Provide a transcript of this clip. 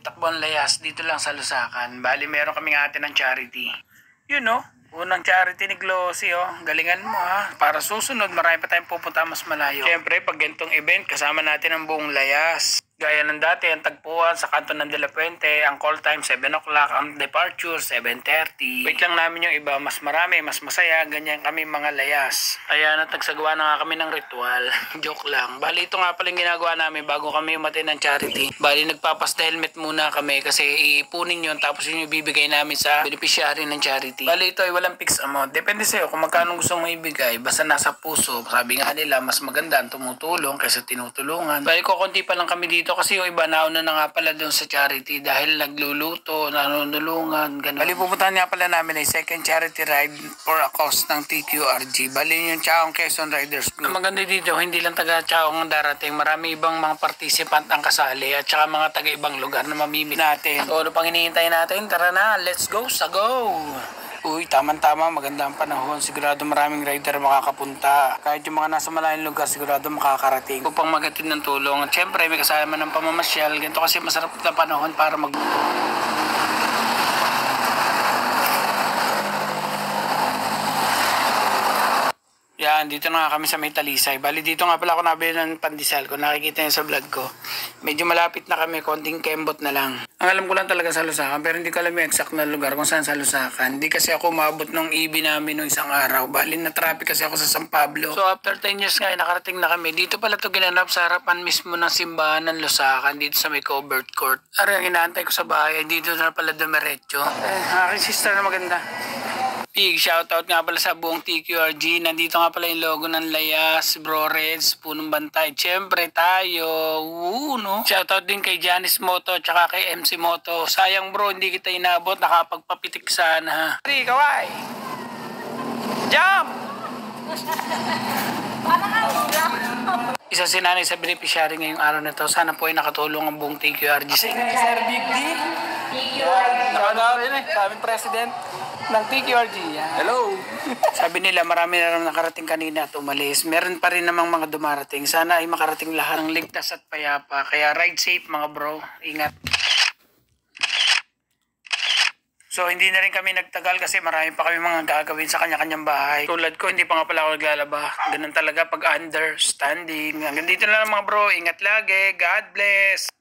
Takbuhan Layas dito lang sa Lusakan. Bali meron kaming ate ng charity. Yun no, unang charity ni Glossy Galingan mo ha. Para susunod marami pa tayong pupunta mas malayo. Siyempre pag ganitong event kasama natin ang buong Layas. Gaya ng dati, ang tagpuan sa kanto ng De La Puente, ang call time 7 o'clock, ang departure 7:30. Wait lang namin yung iba, mas marami, mas masaya, ganyan kami mga Layas. Kaya natagsagawa na nga kami ng ritual. Joke lang. Bali ito nga pala yung ginagawa namin bago kami umatay ng charity. Bali nagpapasta helmet muna kami kasi iipunin yun tapos yun yung bibigay namin sa beneficiary ng charity. Bali ito ay walang fixed amount. Depende sa'yo kung magkano gusto mo ibigay. Basta nasa puso. Sabi nga nila, mas maganda ang tumutulong kaysa tinutulungan. Bali kukunti pa lang kami dito kasi yung iba nauna na nga pala doon sa charity dahil nagluluto, nanunulungan, ganun. Bali pupuntahan nga pala namin ay second charity ride for a cause ng TQRG. Bali yung Chaong Quezon Riders Group. Ang maganda dito, hindi lang taga Chaong ang darating. Marami ibang mga participant ang kasali at saka mga taga ibang lugar na mamimit natin. So ano pang hinihintay natin? Tara na, let's go sa go! Uy, tama-tama, maganda ang panahon. Sigurado maraming rider makakapunta. Kahit yung mga nasa malayong lugar, sigurado makakarating. Upang magatid ng tulong. At syempre, may kasama ng pamamasyal. Ganito kasi masarap na panahon para mag... Yan, dito na nga kami sa may Talisay. Bali, dito nga pala ako nabili ng pandesal. Kung nakikita niyo sa vlog ko. Medyo malapit na kami, konting kembot na lang. Ang alam ko lang talaga sa Lusakan, pero hindi ko alam yung exact na lugar kung saan sa Lusakan. Hindi kasi ako umabot ng EB namin nung isang araw. Bali, na-traffic kasi ako sa San Pablo. So, after 10 years nga, nakarating na kami. Dito pala ito ginanap sa harapan mismo ng simbahan ng Lusakan, dito sa may covered court. Ari, ang inaantay ko sa bahay, dito na pala dumiretso. Aking sister na maganda. Big shoutout nga pala sa buong TQRG. Nandito nga pala yung logo ng Layas, Bro Reds, Punong Bantay. Siyempre tayo. No? Shoutout din kay Janice Moto tsaka kay MC Moto. Sayang bro, hindi kita inabot. Nakapagpapitik sana. Three, kaway! Jump! Isa si nanay sa beneficiary ngayong araw na to. Sana po ay nakatulong ang buong TQRG sa inyo. Sir Big D. Nakadawin kaming president ng TQRG. Hello. Sabi nila marami na naman nakarating kanina at umalis. Meron pa rin namang mga dumarating. Sana ay makarating lahat ng ligtas at payapa. Kaya ride safe mga bro. Ingat. So hindi na rin kami nagtagal kasi marami pa kami mga gagawin sa kanya-kanyang bahay. Tulad ko, hindi pa nga pala ako naglalaba. Ganun talaga pag understanding. Hanggang dito na lang mga bro. Ingat lagi. God bless.